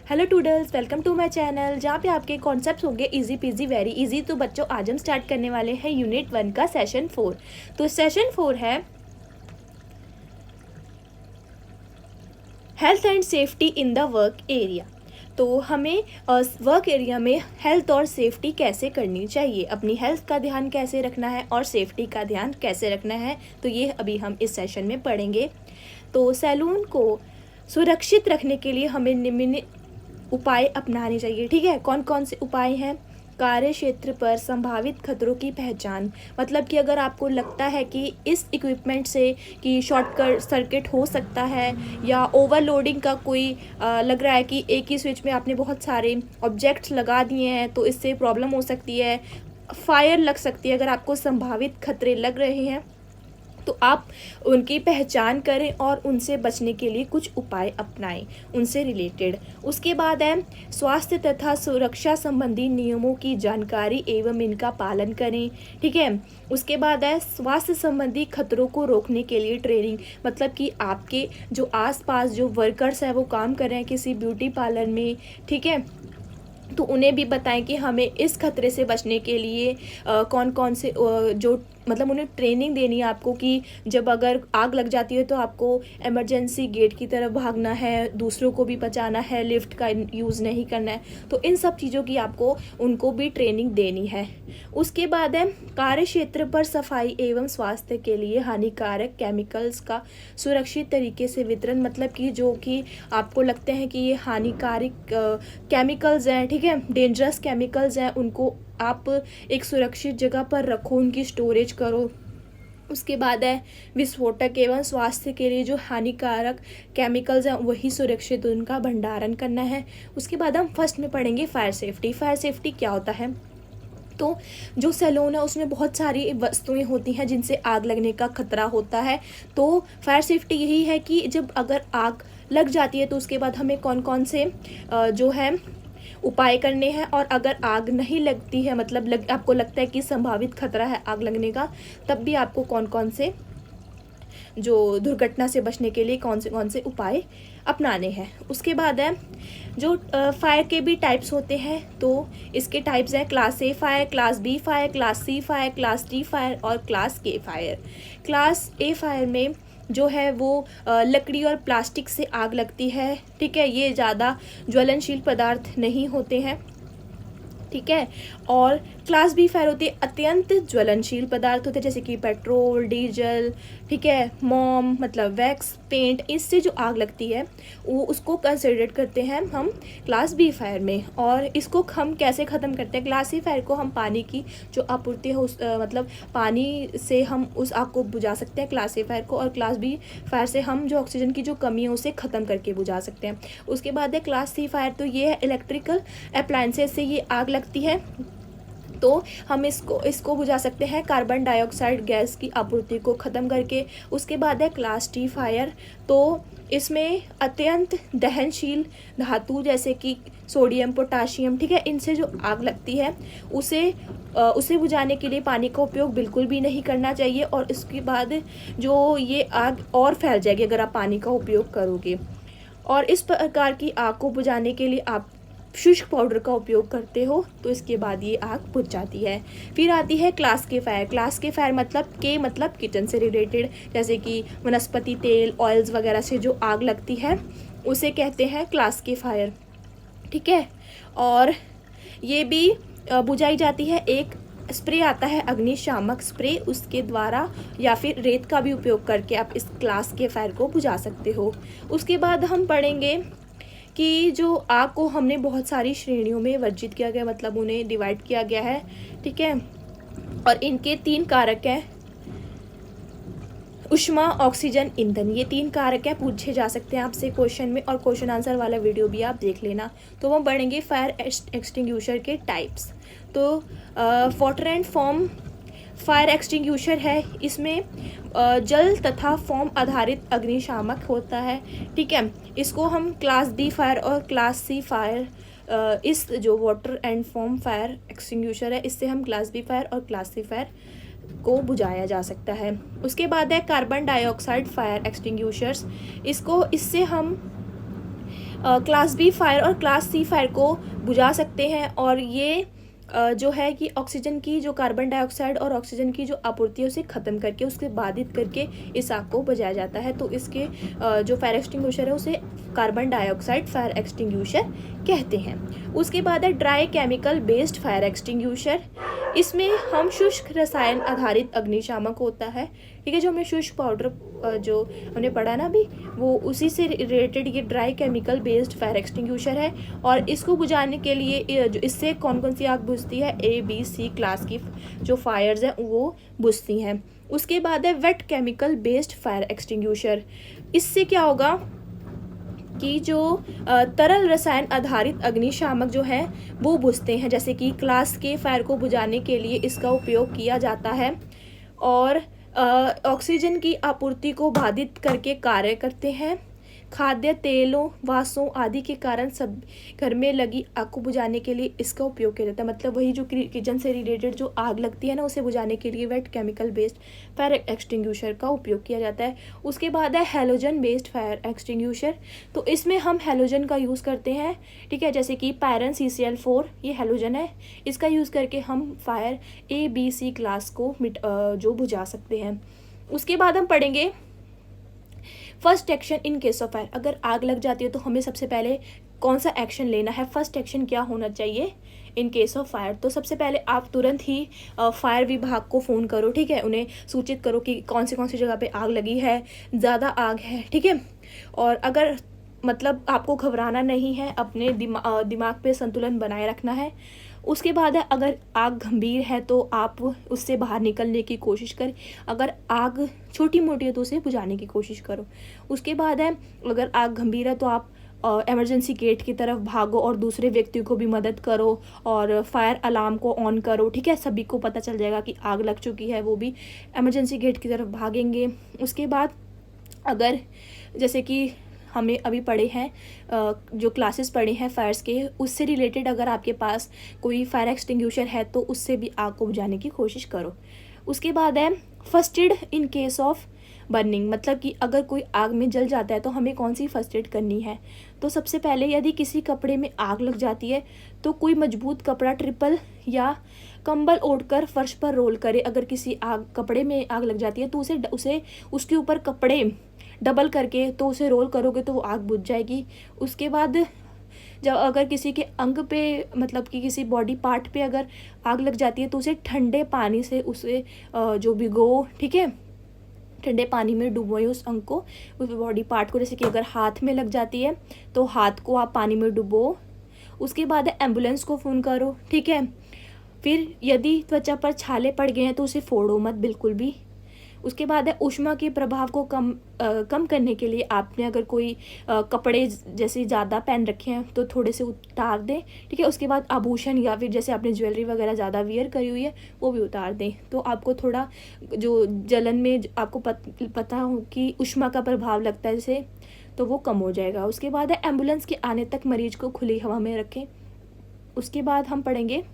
Hello toodles, welcome to my channel जहाँ पे आपके कॉन्सेप्ट्स होंगे इजी पीजी वेरी इजी। तो बच्चों, आज हम स्टार्ट करने वाले हैं यूनिट 1 का सेशन 4। तो सेशन 4 है health and safety in the work area. तो हमें वर्क एरिया में हेल्थ और सेफ्टी कैसे करनी चाहिए, अपनी हेल्थ का ध्यान कैसे रखना है और सेफ्टी का ध्यान कैसे रखना है, तो ये अभी हम इस सेशन में पढ़ेंगे। तो सैलून को सुरक्षित रखने के लिए हमें निम्न उपाय अपनाने चाहिए। ठीक है, कौन कौन से उपाय हैं? कार्य क्षेत्र पर संभावित खतरों की पहचान, मतलब कि अगर आपको लगता है कि इस इक्विपमेंट से कि शॉर्ट सर्किट हो सकता है या ओवरलोडिंग का कोई लग रहा है कि एक ही स्विच में आपने बहुत सारे ऑब्जेक्ट्स लगा दिए हैं तो इससे प्रॉब्लम हो सकती है, फायर लग सकती है। अगर आपको संभावित खतरे लग रहे हैं तो आप उनकी पहचान करें और उनसे बचने के लिए कुछ उपाय अपनाएं उनसे रिलेटेड। उसके बाद है स्वास्थ्य तथा सुरक्षा संबंधी नियमों की जानकारी एवं इनका पालन करें। ठीक है, उसके बाद है स्वास्थ्य संबंधी खतरों को रोकने के लिए ट्रेनिंग, मतलब कि आपके जो आसपास जो वर्कर्स हैं वो काम कर रहे हैं किसी ब्यूटी पार्लर में, ठीक है, तो उन्हें भी बताएं कि हमें इस खतरे से बचने के लिए कौन कौन से जो मतलब उन्हें ट्रेनिंग देनी है आपको कि जब अगर आग लग जाती है तो आपको इमरजेंसी गेट की तरफ भागना है, दूसरों को भी बचाना है, लिफ्ट का यूज़ नहीं करना है। तो इन सब चीज़ों की आपको उनको भी ट्रेनिंग देनी है। उसके बाद है कार्य क्षेत्र पर सफाई एवं स्वास्थ्य के लिए हानिकारक केमिकल्स का सुरक्षित तरीके से वितरण, मतलब कि जो कि आपको लगते हैं कि ये हानिकारक केमिकल्स हैं, ठीक है, डेंजरस केमिकल्स हैं, उनको आप एक सुरक्षित जगह पर रखो, उनकी स्टोरेज करो। उसके बाद है विस्फोटक एवं स्वास्थ्य के लिए जो हानिकारक केमिकल्स हैं वही सुरक्षित उनका भंडारण करना है। उसके बाद हम फर्स्ट में पढ़ेंगे फायर सेफ्टी। फायर सेफ्टी क्या होता है? तो जो सैलून है उसमें बहुत सारी वस्तुएं होती हैं जिनसे आग लगने का खतरा होता है। तो फायर सेफ्टी यही है कि जब अगर आग लग जाती है तो उसके बाद हमें कौन कौन से जो है उपाय करने हैं, और अगर आग नहीं लगती है मतलब आपको लगता है कि संभावित खतरा है आग लगने का, तब भी आपको कौन कौन से जो दुर्घटना से बचने के लिए कौन से उपाय अपनाने हैं। उसके बाद है जो फायर के भी टाइप्स होते हैं। तो इसके टाइप्स हैं class A fire, class B fire, class C fire, class D fire और class K fire. Class A fire में जो है वो लकड़ी और प्लास्टिक से आग लगती है, ठीक है, ये ज़्यादा ज्वलनशील पदार्थ नहीं होते हैं, ठीक है। और क्लास बी फायर होती है अत्यंत ज्वलनशील पदार्थ होते हैं जैसे कि पेट्रोल, डीजल, ठीक है, मोम मतलब वैक्स, पेंट, इससे जो आग लगती है वो उसको कंसिडर करते हैं हम क्लास बी फायर में। और इसको हम कैसे ख़त्म करते हैं? क्लास सी फायर को हम पानी की जो आपूर्ति है उस मतलब पानी से हम उस आग को बुझा सकते हैं क्लास सी फायर को, और क्लास बी फायर से हम जो ऑक्सीजन की जो कमी है उसे ख़त्म करके बुझा सकते हैं। उसके बाद है क्लास सी फायर, तो ये है इलेक्ट्रिकल अप्लायंसेस से ये आग लगती है, तो हम इसको बुझा सकते हैं कार्बन डाइऑक्साइड गैस की आपूर्ति को ख़त्म करके। उसके बाद है क्लास टी फायर, तो इसमें अत्यंत दहनशील धातु जैसे कि सोडियम, पोटाशियम, ठीक है, इनसे जो आग लगती है उसे बुझाने के लिए पानी का उपयोग बिल्कुल भी नहीं करना चाहिए। और इसके बाद जो ये आग और फैल जाएगी अगर आप पानी का उपयोग करोगे। और इस प्रकार की आग को बुझाने के लिए आप शुष्क पाउडर का उपयोग करते हो तो इसके बाद ये आग बुझ जाती है। फिर आती है class K fire. Class K fire मतलब किचन से रिलेटेड, जैसे कि वनस्पति तेल, ऑयल्स वगैरह से जो आग लगती है उसे कहते हैं क्लास के फायर, ठीक है। और ये भी बुझाई जाती है, एक स्प्रे आता है अग्निशामक स्प्रे, उसके द्वारा या फिर रेत का भी उपयोग करके आप इस क्लास के फायर को बुझा सकते हो। उसके बाद हम पढ़ेंगे कि जो आग को हमने बहुत सारी श्रेणियों में वर्जित किया गया, मतलब उन्हें डिवाइड किया गया है, ठीक है। और इनके 3 कारक हैं, ऊष्मा, ऑक्सीजन, ईंधन, ये 3 कारक हैं, पूछे जा सकते हैं आपसे क्वेश्चन में, और क्वेश्चन आंसर वाला वीडियो भी आप देख लेना। तो हम पढ़ेंगे फायर एक्सटिंग्विशर के टाइप्स। तो water and foam fire extinguisher है, इसमें जल तथा फोम आधारित अग्निशामक होता है, ठीक है। इसको हम क्लास डी फायर और क्लास सी फायर, इस जो water and foam fire extinguisher है इससे हम क्लास बी फायर और क्लास सी फायर को बुझाया जा सकता है। उसके बाद है कार्बन डाइऑक्साइड फायर एक्सटिंग्विशर्स, इससे हम क्लास बी फायर और क्लास सी फायर को बुझा सकते हैं। और ये जो है कि ऑक्सीजन की जो कार्बन डाइऑक्साइड और ऑक्सीजन की जो आपूर्ति है उसे ख़त्म करके उसके बाधित करके इस आग को बुझाया जाता है। तो इसके जो फायर एक्सटिंग्विशर है उसे कार्बन डाइऑक्साइड फायर एक्सटिंग्विशर कहते हैं। उसके बाद है dry chemical based fire extinguisher. इसमें हम शुष्क रसायन आधारित अग्निशामक होता है, ठीक है। जो हमने शुष्क पाउडर जो हमने पढ़ा ना अभी, वो उसी से रिलेटेड ये dry chemical based fire extinguisher है। और इसको बुझाने के लिए जो इससे कौन कौन सी आग बुझती है, A, B, C क्लास की जो फायर्स हैं वो बुझती हैं। उसके बाद है wait chemical based fire extinguisher. इससे क्या होगा कि जो तरल रसायन आधारित अग्निशामक जो है वो बुझते हैं, जैसे कि क्लास के फायर को बुझाने के लिए इसका उपयोग किया जाता है। और ऑक्सीजन की आपूर्ति को बाधित करके कार्य करते हैं। खाद्य तेलों, वासों आदि के कारण सब घर में लगी आग को बुझाने के लिए इसका उपयोग किया जाता है। मतलब वही जो किचन से रिलेटेड जो आग लगती है ना, उसे बुझाने के लिए wait chemical based fire extinguisher का उपयोग किया जाता है। उसके बाद है हैलोजन बेस्ड फायर एक्सटिंग्विशर। तो इसमें हम हैलोजन का यूज़ करते हैं, ठीक है। जैसे कि पैरन CCl4 ये हैलोजन है, इसका यूज़ करके हम fire A, B, C class को जो बुझा सकते हैं। उसके बाद हम पढ़ेंगे first action in case of fire. अगर आग लग जाती है तो हमें सबसे पहले कौन सा एक्शन लेना है, फर्स्ट एक्शन क्या होना चाहिए इन केस ऑफ फायर। तो सबसे पहले आप तुरंत ही फायर विभाग को फ़ोन करो, ठीक है। उन्हें सूचित करो कि कौन सी जगह पे आग लगी है, ज़्यादा आग है, ठीक है। और अगर मतलब आपको घबराना नहीं है, अपने दिमाग पे संतुलन बनाए रखना है। उसके बाद है अगर आग गंभीर है तो आप उससे बाहर निकलने की कोशिश करें। अगर आग छोटी मोटी है तो उसे बुझाने की कोशिश करो। उसके बाद है अगर आग गंभीर है तो आप इमरजेंसी गेट की तरफ भागो और दूसरे व्यक्ति को भी मदद करो और फायर अलार्म को ऑन करो, ठीक है। सभी को पता चल जाएगा कि आग लग चुकी है, वो भी इमरजेंसी गेट की तरफ भागेंगे। उसके बाद अगर जैसे कि हमें अभी पढ़े हैं जो क्लासेस पढ़े हैं फायर्स के, उससे रिलेटेड अगर आपके पास कोई फायर एक्सटिंग्विशर है तो उससे भी आग को बुझाने की कोशिश करो। उसके बाद है first aid in case of burning. मतलब कि अगर कोई आग में जल जाता है तो हमें कौन सी फर्स्ट एड करनी है। तो सबसे पहले यदि किसी कपड़े में आग लग जाती है तो कोई मजबूत कपड़ा, ट्रिपल या कंबल ओढ़कर फर्श पर रोल करे। अगर किसी कपड़े में आग लग जाती है तो उसे उसके ऊपर कपड़े डबल करके तो उसे रोल करोगे तो वो आग बुझ जाएगी। उसके बाद जब अगर किसी के अंग पे मतलब कि किसी बॉडी पार्ट पे अगर आग लग जाती है तो उसे ठंडे पानी से उसे जो भिगो, ठीक है, ठंडे पानी में डुबोए उस अंग को, उस बॉडी पार्ट को। जैसे कि अगर हाथ में लग जाती है तो हाथ को आप पानी में डुबो। उसके बाद एम्बुलेंस को फ़ोन करो, ठीक है। फिर यदि त्वचा पर छाले पड़ गए हैं तो उसे फोड़ो मत बिल्कुल भी। उसके बाद है ऊष्मा के प्रभाव को कम करने के लिए आपने अगर कोई कपड़े जैसे ज़्यादा पहन रखे हैं तो थोड़े से उतार दें, ठीक है। उसके बाद आभूषण या फिर जैसे आपने ज्वेलरी वगैरह ज़्यादा वियर करी हुई है वो भी उतार दें। तो आपको थोड़ा जो जलन में आपको पता हो कि ऊष्मा का प्रभाव लगता है जैसे, तो वो कम हो जाएगा। उसके बाद है एम्बुलेंस के आने तक मरीज को खुली हवा में रखें। उसके बाद हम पढ़ेंगे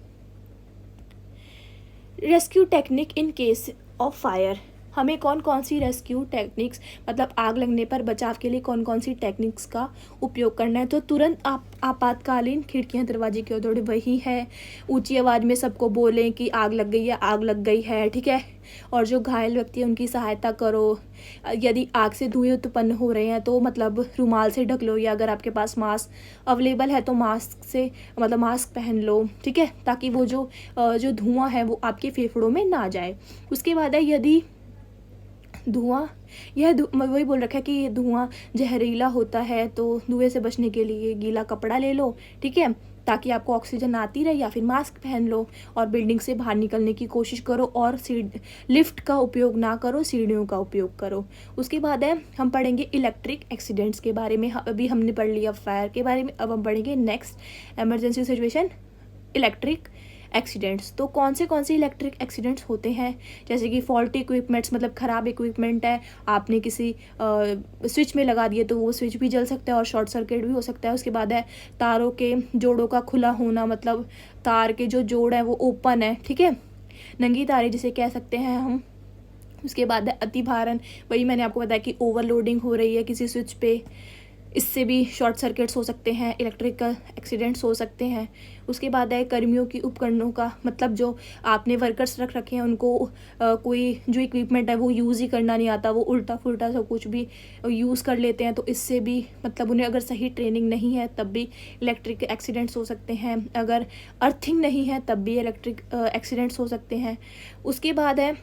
rescue technique in case of fire. हमें कौन कौन सी रेस्क्यू टेक्निक्स मतलब आग लगने पर बचाव के लिए कौन कौन सी टेक्निक्स का उपयोग करना है। तो तुरंत आप आपातकालीन खिड़कियां दरवाजे की ओर दौड़े, वही है ऊंची आवाज़ में सबको बोलें कि आग लग गई है, आग लग गई है, ठीक है। और जो घायल व्यक्ति है उनकी सहायता करो। यदि आग से धुएं उत्पन्न हो रहे हैं तो मतलब रुमाल से ढक लो, या अगर आपके पास मास्क अवेलेबल है तो मास्क से मतलब मास्क पहन लो, ठीक है, ताकि वो जो धुआं है वो आपके फेफड़ों में ना जाए। उसके बाद है यदि धुआं वही बोल रखा है कि ये धुआं जहरीला होता है तो धुएं से बचने के लिए गीला कपड़ा ले लो, ठीक है, ताकि आपको ऑक्सीजन आती रहे, या फिर मास्क पहन लो। और बिल्डिंग से बाहर निकलने की कोशिश करो और लिफ्ट का उपयोग ना करो, सीढ़ियों का उपयोग करो। उसके बाद है हम पढ़ेंगे इलेक्ट्रिक एक्सीडेंट्स के बारे में। अभी हमने पढ़ लिया फायर के बारे में, अब हम पढ़ेंगे next emergency situation electric accidents. तो कौन से इलेक्ट्रिक एक्सीडेंट्स होते हैं, जैसे कि फॉल्टी इक्विपमेंट्स मतलब ख़राब इक्विपमेंट है, आपने किसी स्विच में लगा दिए तो वो स्विच भी जल सकता है और शॉर्ट सर्किट भी हो सकता है। उसके बाद है तारों के जोड़ों का खुला होना, मतलब तार के जो जोड़ है वो ओपन है, ठीक है, नंगी तारें जिसे कह सकते हैं हम। उसके बाद है अतिभारण, वही मैंने आपको बताया कि ओवरलोडिंग हो रही है किसी स्विच पे। इससे भी शॉर्ट सर्किट्स हो सकते हैं, इलेक्ट्रिकल एक्सीडेंट्स हो सकते हैं। उसके बाद है कर्मियों की उपकरणों का, मतलब जो आपने वर्कर्स रख रखे हैं उनको कोई जो इक्विपमेंट है वो यूज़ ही करना नहीं आता, वो उल्टा फुल्टा सब कुछ भी यूज़ कर लेते हैं, तो इससे भी मतलब उन्हें अगर सही ट्रेनिंग नहीं है तब भी इलेक्ट्रिक एक्सीडेंट्स हो सकते हैं। अगर अर्थिंग नहीं है तब भी इलेक्ट्रिक एक्सीडेंट्स हो सकते हैं। उसके बाद है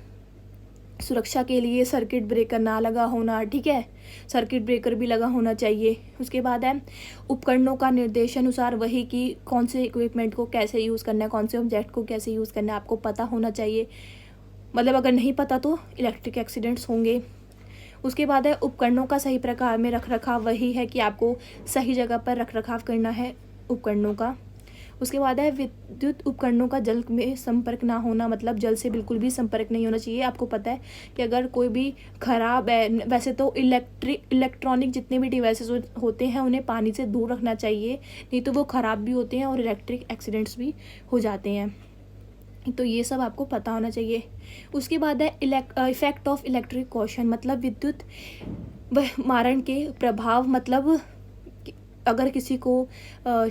सुरक्षा के लिए सर्किट ब्रेकर ना लगा होना, ठीक है, सर्किट ब्रेकर भी लगा होना चाहिए। उसके बाद है उपकरणों का निर्देशानुसार वही कि कौन से इक्विपमेंट को कैसे यूज़ करना है, कौन से ऑब्जेक्ट को कैसे यूज़ करना है, आपको पता होना चाहिए। मतलब अगर नहीं पता तो इलेक्ट्रिक एक्सीडेंट्स होंगे। उसके बाद है उपकरणों का सही प्रकार में रख रखाव, वही है कि आपको सही जगह पर रख रखाव करना है उपकरणों का। उसके बाद है विद्युत उपकरणों का जल में संपर्क ना होना, मतलब जल से बिल्कुल भी संपर्क नहीं होना चाहिए। आपको पता है कि अगर कोई भी ख़राब है, वैसे तो इलेक्ट्रॉनिक जितने भी डिवाइसेस होते हैं उन्हें पानी से दूर रखना चाहिए, नहीं तो वो ख़राब भी होते हैं और इलेक्ट्रिक एक्सीडेंट्स भी हो जाते हैं, तो ये सब आपको पता होना चाहिए। उसके बाद है इफेक्ट ऑफ इलेक्ट्रिक कॉशन, मतलब विद्युत वह मारण के प्रभाव, मतलब अगर किसी को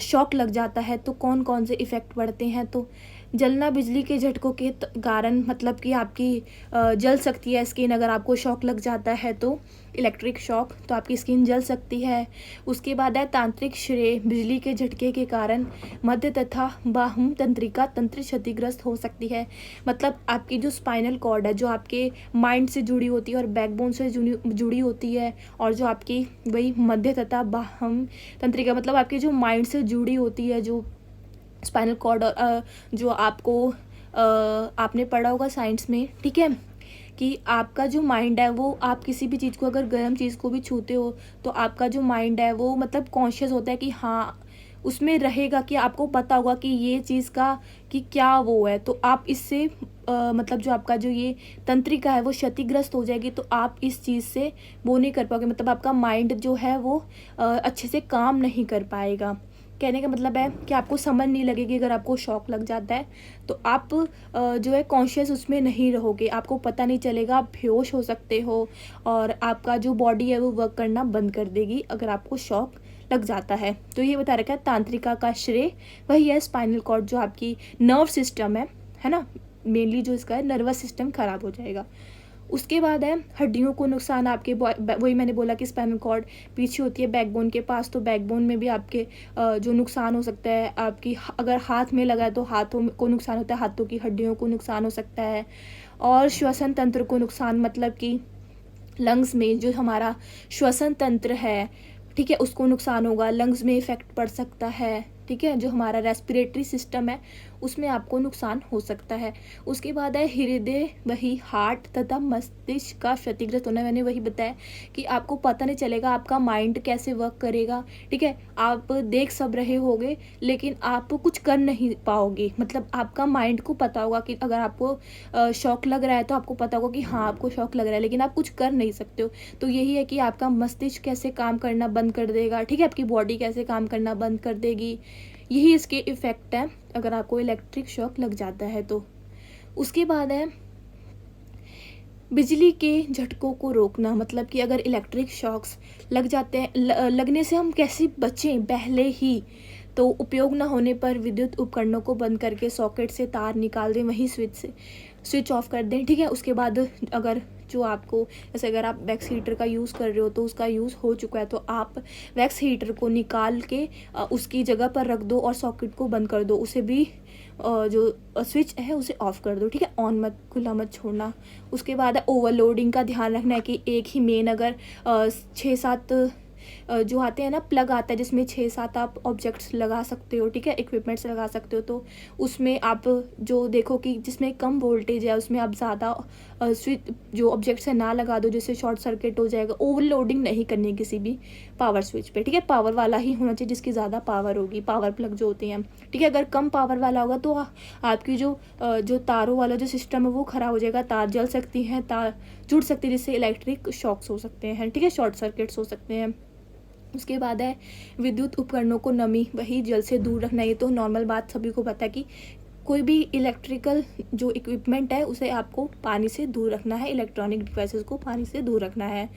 शॉक लग जाता है तो कौन कौन से इफ़ेक्ट पड़ते हैं। तो जलना बिजली के झटकों के कारण, मतलब कि आपकी जल सकती है स्किन, अगर आपको शॉक लग जाता है तो इलेक्ट्रिक शॉक, तो आपकी स्किन जल सकती है। उसके बाद है तांत्रिक श्रेय, बिजली के झटके के कारण मध्य तथा बाह्य तंत्रिका तंत्र क्षतिग्रस्त हो सकती है। मतलब आपकी जो स्पाइनल कॉर्ड है, जो आपके माइंड से जुड़ी होती है और बैकबोन से जुड़ी होती है, और जो आपकी वही मध्य तथा बाह्य तंत्रिका, मतलब आपकी जो माइंड से जुड़ी होती है, जो स्पाइनल कॉर्ड, जो आपको आपने पढ़ा होगा साइंस में, ठीक है, कि आपका जो माइंड है वो, आप किसी भी चीज़ को, अगर गर्म चीज़ को भी छूते हो तो आपका जो माइंड है वो मतलब कॉन्शियस होता है कि हाँ, उसमें रहेगा कि आपको पता होगा कि ये चीज़ का कि क्या वो है, तो आप इससे मतलब जो आपका जो ये तंत्रिका है वो क्षतिग्रस्त हो जाएगी, तो आप इस चीज़ से वो नहीं कर पाओगे, मतलब आपका माइंड जो है वो अच्छे से काम नहीं कर पाएगा। कहने का मतलब है कि आपको समझ नहीं लगेगी, अगर आपको शॉक लग जाता है तो आप जो है कॉन्शियस उसमें नहीं रहोगे, आपको पता नहीं चलेगा, आप बेहोश हो सकते हो और आपका जो बॉडी है वो वर्क करना बंद कर देगी अगर आपको शॉक लग जाता है। तो ये बता रखा है तांत्रिका का श्रेय वही है स्पाइनल कॉर्ड, जो आपकी नर्व सिस्टम है ना, मेनली जो इसका है नर्वस सिस्टम खराब हो जाएगा। उसके बाद है हड्डियों को नुकसान, आपके वही मैंने बोला कि स्पाइनल कॉर्ड पीछे होती है बैकबोन के पास, तो बैकबोन में भी आपके जो नुकसान हो सकता है, आपकी अगर हाथ में लगा है तो हाथों को नुकसान होता है, हाथों की हड्डियों को नुकसान हो सकता है। और श्वसन तंत्र को नुकसान, मतलब कि लंग्स में जो हमारा श्वसन तंत्र है, ठीक है, उसको नुकसान होगा, लंग्स में इफेक्ट पड़ सकता है, ठीक है, जो हमारा रेस्पिरेटरी सिस्टम है उसमें आपको नुकसान हो सकता है। उसके बाद है हृदय, वही हार्ट तथा मस्तिष्क का क्षतिग्रस्त होना, मैंने वही बताया कि आपको पता नहीं चलेगा आपका माइंड कैसे वर्क करेगा, ठीक है, आप देख सब रहे होगे लेकिन आप कुछ कर नहीं पाओगे, मतलब आपका माइंड को पता होगा कि अगर आपको शॉक लग रहा है तो आपको पता होगा कि हाँ आपको शॉक लग रहा है, लेकिन आप कुछ कर नहीं सकते हो। तो यही है कि आपका मस्तिष्क कैसे काम करना बंद कर देगा, ठीक है, आपकी बॉडी कैसे काम करना बंद कर देगी, यही इसके इफ़ेक्ट है अगर आपको इलेक्ट्रिक शॉक लग जाता है तो। उसके बाद है बिजली के झटकों को रोकना, मतलब कि अगर इलेक्ट्रिक शॉक्स लग जाते हैं, लगने से हम कैसे बचें पहले ही, तो उपयोग न होने पर विद्युत उपकरणों को बंद करके सॉकेट से तार निकाल दें, वहीं स्विच ऑफ कर दें, ठीक है। उसके बाद अगर जो आपको, जैसे अगर आप वैक्स हीटर का यूज़ कर रहे हो तो उसका यूज़ हो चुका है तो आप वैक्स हीटर को निकाल के उसकी जगह पर रख दो और सॉकेट को बंद कर दो, उसे भी जो स्विच है उसे ऑफ़ कर दो, ठीक है, ऑन मत, खुला मत छोड़ना। उसके बाद ओवरलोडिंग का ध्यान रखना है कि एक ही मेन अगर 6-7 जो आते हैं ना, प्लग आता है जिसमें 6-7 आप ऑब्जेक्ट्स लगा सकते हो, ठीक है, इक्विपमेंट्स लगा सकते हो, तो उसमें आप जो देखो कि जिसमें कम वोल्टेज है उसमें आप ज़्यादा स्विच जो ऑब्जेक्ट्स है ना लगा दो, जिससे शॉर्ट सर्किट हो जाएगा। ओवरलोडिंग नहीं करनी किसी भी पावर स्विच पे, ठीक है, पावर वाला ही होना चाहिए जिसकी ज़्यादा पावर होगी, पावर प्लग जो होते हैं, ठीक है। अगर कम पावर वाला होगा तो आपकी जो तारों वाला जो सिस्टम है वो ख़राब हो जाएगा, तार जल सकती हैं, तार जुड़ सकती है, जिससे इलेक्ट्रिक शॉक्स हो सकते हैं, ठीक है, शॉर्ट सर्किट्स हो सकते हैं। उसके बाद है विद्युत उपकरणों को नमी, वही जल से दूर रखना। ये तो नॉर्मल बात सभी को पता है कि कोई भी इलेक्ट्रिकल जो इक्विपमेंट है उसे आपको पानी से दूर रखना है, इलेक्ट्रॉनिक डिवाइसेस को पानी से दूर रखना है।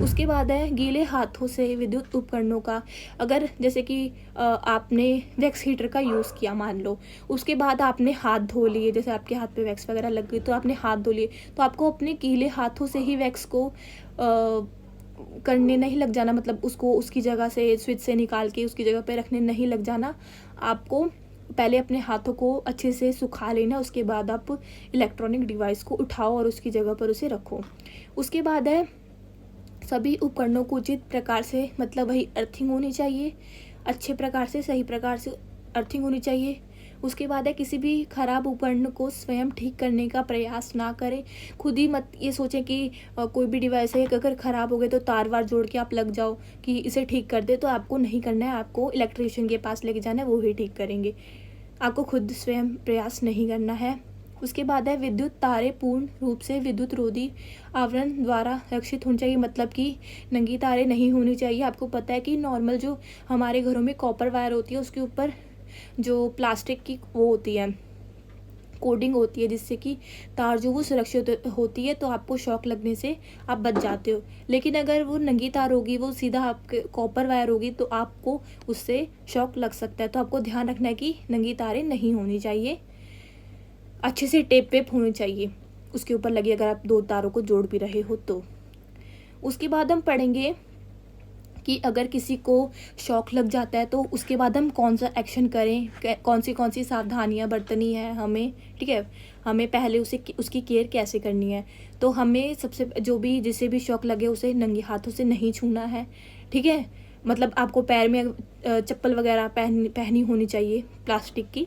उसके बाद है गीले हाथों से विद्युत उपकरणों का, अगर जैसे कि आपने वैक्स हीटर का यूज़ किया मान लो, उसके बाद आपने हाथ धो लिए, जैसे आपके हाथ पे वैक्स वगैरह लग गई तो आपने हाथ धो लिए, तो आपको अपने गीले हाथों से ही वैक्स को करने नहीं लग जाना, मतलब उसको उसकी जगह से स्विच से निकाल के उसकी जगह पे रखने नहीं लग जाना। आपको पहले अपने हाथों को अच्छे से सुखा लेना, उसके बाद आप इलेक्ट्रॉनिक डिवाइस को उठाओ और उसकी जगह पर उसे रखो। उसके बाद है सभी उपकरणों को उचित प्रकार से, मतलब वही अर्थिंग होनी चाहिए, अच्छे प्रकार से सही प्रकार से अर्थिंग होनी चाहिए। उसके बाद है किसी भी खराब उपकरण को स्वयं ठीक करने का प्रयास ना करें। खुद ही मत ये सोचें कि कोई भी डिवाइस है अगर ख़राब हो गए तो तार वार जोड़ के आप लग जाओ कि इसे ठीक कर दे, तो आपको नहीं करना है। आपको इलेक्ट्रीशियन के पास लेके जाना है, वो ही ठीक करेंगे। आपको खुद स्वयं प्रयास नहीं करना है। उसके बाद है विद्युत तारें पूर्ण रूप से विद्युत रोधी आवरण द्वारा रक्षित होनी चाहिए, मतलब कि नंगी तारें नहीं होनी चाहिए। आपको पता है कि नॉर्मल जो हमारे घरों में कॉपर वायर होती है उसके ऊपर जो प्लास्टिक की वो होती है, कोडिंग होती है, जिससे कि तार जो वो सुरक्षित होती है, तो आपको शॉक लगने से आप बच जाते हो। लेकिन अगर वो नंगी तार होगी, वो सीधा आपके कॉपर वायर होगी, तो आपको उससे शॉक लग सकता है। तो आपको ध्यान रखना है कि नंगी तारें नहीं होनी चाहिए, अच्छे से टेप वेप होनी चाहिए उसके ऊपर लगी, अगर आप दो तारों को जोड़ भी रहे हो तो। उसके बाद हम पढ़ेंगे कि अगर किसी को शॉक लग जाता है तो उसके बाद हम कौन सा एक्शन करें, कौन सी सावधानियां बरतनी है हमें, ठीक है। हमें पहले उसकी केयर कैसे करनी है। तो हमें सबसे जो भी जिसे भी शॉक लगे उसे नंगे हाथों से नहीं छूना है, ठीक है। मतलब आपको पैर में चप्पल वगैरह पहनी होनी चाहिए प्लास्टिक की।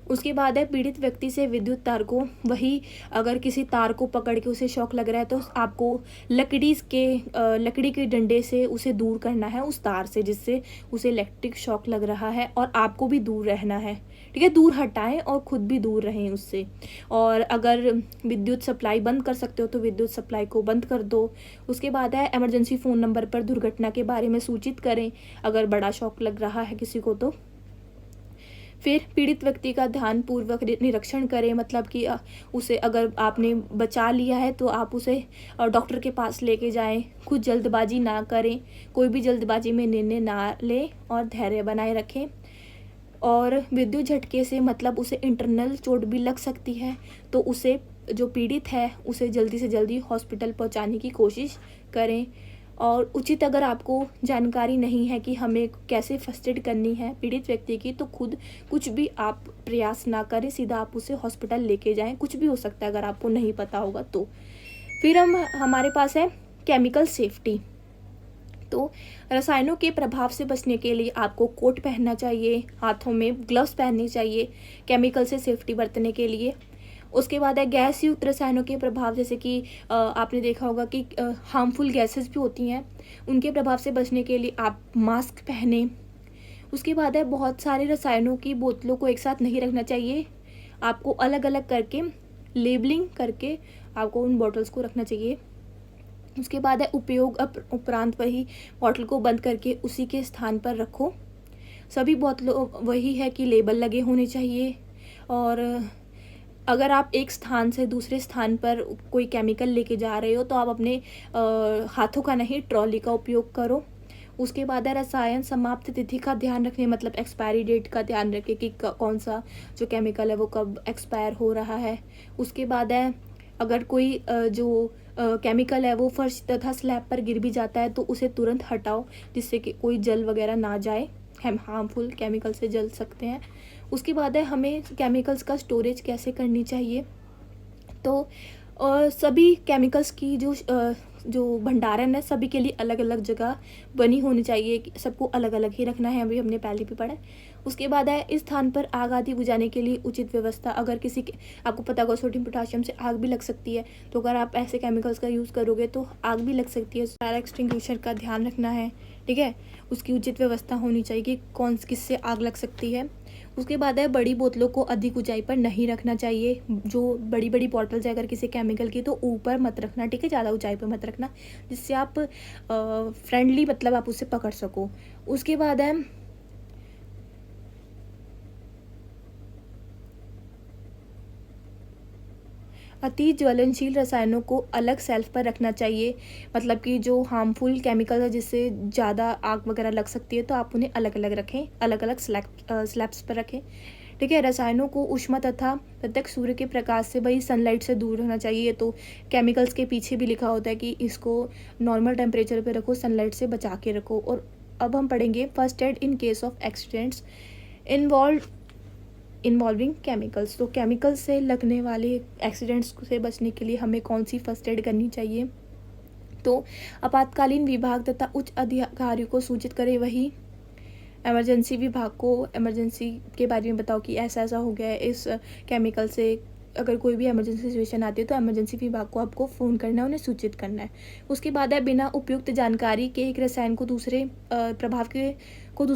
उसके बाद है पीड़ित व्यक्ति से विद्युत तार को, वही अगर किसी तार को पकड़ के उसे शॉक लग रहा है तो आपको लकड़ी के डंडे से उसे दूर करना है उस तार से, जिससे उसे इलेक्ट्रिक शॉक लग रहा है, और आपको भी दूर रहना है, ठीक है। दूर हटाएं और खुद भी दूर रहें उससे। और अगर विद्युत सप्लाई बंद कर सकते हो तो विद्युत सप्लाई को बंद कर दो। उसके बाद है इमरजेंसी फ़ोन नंबर पर दुर्घटना के बारे में सूचित करें अगर बड़ा शॉक लग रहा है किसी को तो। फिर पीड़ित व्यक्ति का ध्यानपूर्वक निरीक्षण करें, मतलब कि उसे अगर आपने बचा लिया है तो आप उसे डॉक्टर के पास लेके जाएं। खुद जल्दबाजी ना करें, कोई भी जल्दबाजी में निर्णय ना लें और धैर्य बनाए रखें। और विद्युत झटके से मतलब उसे इंटरनल चोट भी लग सकती है, तो उसे जो पीड़ित है उसे जल्दी से जल्दी हॉस्पिटल पहुंचाने की कोशिश करें। और उचित अगर आपको जानकारी नहीं है कि हमें कैसे फर्स्ट एड करनी है पीड़ित व्यक्ति की, तो खुद कुछ भी आप प्रयास ना करें, सीधा आप उसे हॉस्पिटल लेके जाएं। कुछ भी हो सकता है अगर आपको नहीं पता होगा तो। फिर हमारे पास है केमिकल सेफ्टी। तो रसायनों के प्रभाव से बचने के लिए आपको कोट पहनना चाहिए, हाथों में ग्लव्स पहनने चाहिए केमिकल से सेफ्टी बरतने के लिए। उसके बाद है गैस युक्त रसायनों के प्रभाव, जैसे कि आपने देखा होगा कि हार्मफुल गैसेस भी होती हैं, उनके प्रभाव से बचने के लिए आप मास्क पहने। उसके बाद है बहुत सारे रसायनों की बोतलों को एक साथ नहीं रखना चाहिए, आपको अलग अलग करके लेबलिंग करके आपको उन बॉटल्स को रखना चाहिए। उसके बाद है उपयोग उपरांत वही बॉटल को बंद करके उसी के स्थान पर रखो। सभी बोतलों वही है कि लेबल लगे होने चाहिए। और अगर आप एक स्थान से दूसरे स्थान पर कोई केमिकल लेके जा रहे हो तो आप अपने हाथों का नहीं, ट्रॉली का उपयोग करो। उसके बाद है रसायन समाप्त तिथि का ध्यान रखने, मतलब एक्सपायरी डेट का ध्यान रखें कि कौन सा जो केमिकल है वो कब एक्सपायर हो रहा है। उसके बाद है अगर कोई जो केमिकल है वो फर्श तथा स्लैब पर गिर भी जाता है तो उसे तुरंत हटाओ, जिससे कि कोई जल वगैरह ना जाए, हम हार्मफुल केमिकल से जल सकते हैं। उसके बाद है हमें केमिकल्स का स्टोरेज कैसे करनी चाहिए। तो सभी केमिकल्स की जो भंडारण है सभी के लिए अलग अलग जगह बनी होनी चाहिए, सबको अलग अलग ही रखना है, अभी हमने पहले भी पढ़ा है। उसके बाद है इस स्थान पर आग आदि बुझाने के लिए उचित व्यवस्था। अगर किसी के आपको पता होगा सोडियम पोटाशियम से आग भी लग सकती है, तो अगर आप ऐसे केमिकल्स का यूज़ करोगे तो आग भी लग सकती है। फायर एक्सटिंग्विशर का ध्यान रखना है, ठीक है। उसकी उचित व्यवस्था होनी चाहिए कि किससे आग लग सकती है। उसके बाद है बड़ी बोतलों को अधिक ऊंचाई पर नहीं रखना चाहिए। जो बड़ी बड़ी बॉटल्स है अगर किसी केमिकल की तो ऊपर मत रखना, ठीक है, ज़्यादा ऊंचाई पर मत रखना, जिससे आप फ्रेंडली मतलब आप उसे पकड़ सको। उसके बाद है अति ज्वलनशील रसायनों को अलग शेल्फ पर रखना चाहिए, मतलब कि जो हार्मफुल केमिकल है जिससे ज़्यादा आग वगैरह लग सकती है, तो आप उन्हें अलग अलग रखें, अलग अलग स्लैब्स पर रखें। ठीक है, रसायनों को ऊष्मा तथा प्रत्यक्ष सूर्य के प्रकाश से, वही सनलाइट से दूर रहना चाहिए। तो केमिकल्स के पीछे भी लिखा होता है कि इसको नॉर्मल टेम्परेचर पे रखो, सनलाइट से बचा के रखो। और अब हम पढ़ेंगे first aid in case of accidents involving chemicals. तो केमिकल्स से लगने वाले एक्सीडेंट्स से बचने के लिए हमें कौन सी फर्स्ट एड करनी चाहिए। तो आपातकालीन विभाग तथा उच्च अधिकारियों को सूचित करें, वही इमरजेंसी विभाग को इमरजेंसी के बारे में बताओ कि ऐसा ऐसा हो गया है इस केमिकल से। अगर कोई भी इमरजेंसी सिचुएशन आती है तो इमरजेंसी विभाग को आपको फ़ोन करना है, उन्हें सूचित करना है। उसके बाद है बिना उपयुक्त जानकारी के एक रसायन को दूसरे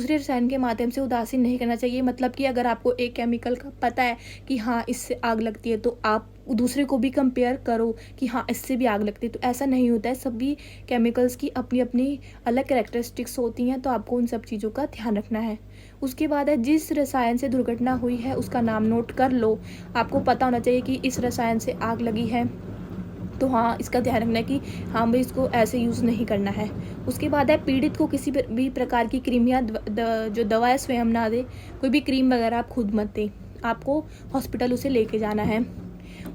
रसायन के माध्यम से उदासीन नहीं करना चाहिए। मतलब कि अगर आपको एक केमिकल का पता है कि हाँ इससे आग लगती है, तो आप दूसरे को भी कंपेयर करो कि हाँ इससे भी आग लगती है। तो ऐसा नहीं होता है, सभी केमिकल्स की अपनी अपनी अलग कैरेक्टरिस्टिक्स होती हैं, तो आपको उन सब चीज़ों का ध्यान रखना है। उसके बाद है जिस रसायन से दुर्घटना हुई है उसका नाम नोट कर लो। आपको पता होना चाहिए कि इस रसायन से आग लगी है, तो हाँ इसका ध्यान रखना है कि हाँ भाई इसको ऐसे यूज़ नहीं करना है। उसके बाद है पीड़ित को किसी भी प्रकार की क्रीम या जो दवा है स्वयं ना दे। कोई भी क्रीम वगैरह आप खुद मत दें, आपको हॉस्पिटल उसे लेके जाना है।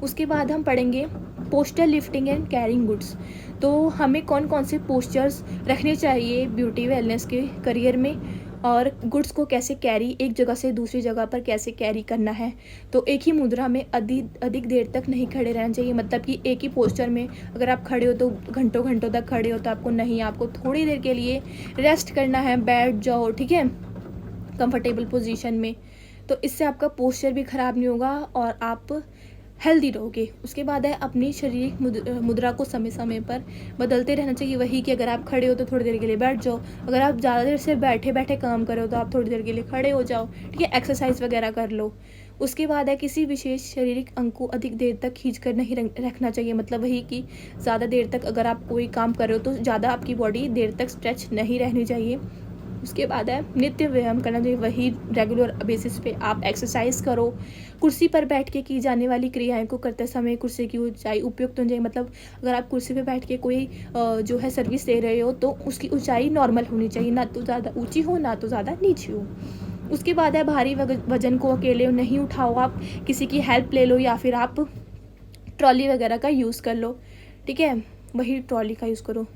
उसके बाद हम पढ़ेंगे poster lifting and carrying goods. तो हमें कौन कौन से पोस्चर्स रखने चाहिए ब्यूटी वेलनेस के करियर में, और गुड्स को कैसे कैरी, एक जगह से दूसरी जगह पर कैसे कैरी करना है। तो एक ही मुद्रा में अधिक देर तक नहीं खड़े रहना चाहिए। मतलब कि एक ही पोस्चर में अगर आप खड़े हो तो घंटों घंटों तक खड़े हो, तो आपको नहीं, आपको थोड़ी देर के लिए रेस्ट करना है, बैठ जाओ, ठीक है, कंफर्टेबल पोजीशन में। तो इससे आपका पोस्चर भी ख़राब नहीं होगा और आप हेल्दी रहोगे। उसके बाद है अपनी शारीरिक मुद्रा को समय समय पर बदलते रहना चाहिए। वही कि अगर आप खड़े हो तो थोड़ी देर के लिए बैठ जाओ, अगर आप ज़्यादा देर से बैठे बैठे काम करो तो आप थोड़ी देर के लिए खड़े हो जाओ, ठीक है, एक्सरसाइज वगैरह कर लो। उसके बाद है किसी विशेष शारीरिक अंग को अधिक देर तक खींच कर नहीं रखना चाहिए। मतलब वही कि ज़्यादा देर तक अगर आप कोई काम कर रहे हो तो ज़्यादा आपकी बॉडी देर तक स्ट्रेच नहीं रहनी चाहिए। उसके बाद है नित्य व्यायाम करना चाहिए। वही रेगुलर बेसिस पे आप एक्सरसाइज करो। कुर्सी पर बैठ के की जाने वाली क्रियाएं को करते समय कुर्सी की ऊंचाई उपयुक्त होनी चाहिए। मतलब अगर आप कुर्सी पे बैठ के कोई जो है सर्विस दे रहे हो तो उसकी ऊंचाई नॉर्मल होनी चाहिए, ना तो ज़्यादा ऊंची हो ना तो ज़्यादा नीची हो। उसके बाद है भारी वजन को अकेले नहीं उठाओ, आप किसी की हेल्प ले लो या फिर आप ट्रॉली वगैरह का यूज़ कर लो, ठीक है, वही ट्रॉली का यूज़ करो।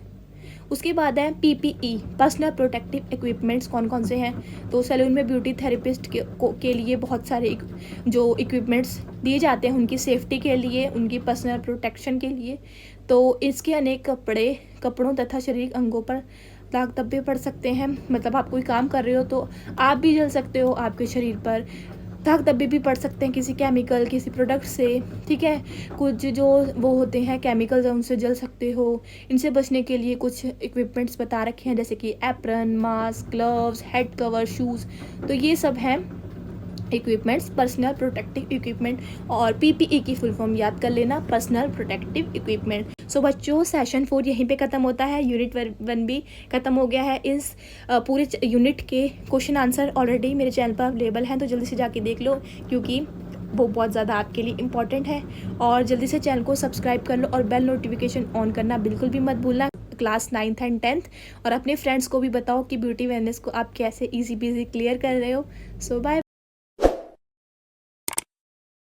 उसके बाद है PPE, पर्सनल प्रोटेक्टिव इक्विपमेंट्स कौन कौन से हैं। तो सैलून में ब्यूटी थेरेपिस्ट के लिए बहुत सारे जो इक्विपमेंट्स दिए जाते हैं उनकी सेफ्टी के लिए, उनकी पर्सनल प्रोटेक्शन के लिए। तो इसके अनेक कपड़ों तथा शारीरिक अंगों पर दाग धब्बे पड़ सकते हैं। मतलब आप कोई काम कर रहे हो तो आप भी जल सकते हो, आपके शरीर पर दाग धब्बे भी पड़ सकते हैं किसी केमिकल, किसी प्रोडक्ट से, ठीक है। कुछ जो वो होते हैं केमिकल्स उनसे जल सकते हो। इनसे बचने के लिए कुछ इक्विपमेंट्स बता रखे हैं, जैसे कि apron, mask, gloves, head cover, shoes. तो ये सब हैं इक्विपमेंट्स, पर्सनल प्रोटेक्टिव इक्विपमेंट। और PPE की फुल फॉर्म याद कर लेना, पर्सनल प्रोटेक्टिव इक्विपमेंट। सो बच्चों, सेशन 4 यहीं पे ख़त्म होता है। यूनिट 1 भी ख़त्म हो गया है। इस पूरे यूनिट के क्वेश्चन आंसर ऑलरेडी मेरे चैनल पर अवेलेबल हैं, तो जल्दी से जाके देख लो क्योंकि वो बहुत ज़्यादा आपके लिए इम्पॉर्टेंट है। और जल्दी से चैनल को सब्सक्राइब कर लो और बेल नोटिफिकेशन ऑन करना बिल्कुल भी मत भूलना। क्लास 9th एंड 10th, और अपने फ्रेंड्स को भी बताओ कि ब्यूटी वेलनेस को आप कैसे ईजी पीजी क्लियर कर रहे हो। सो बाय।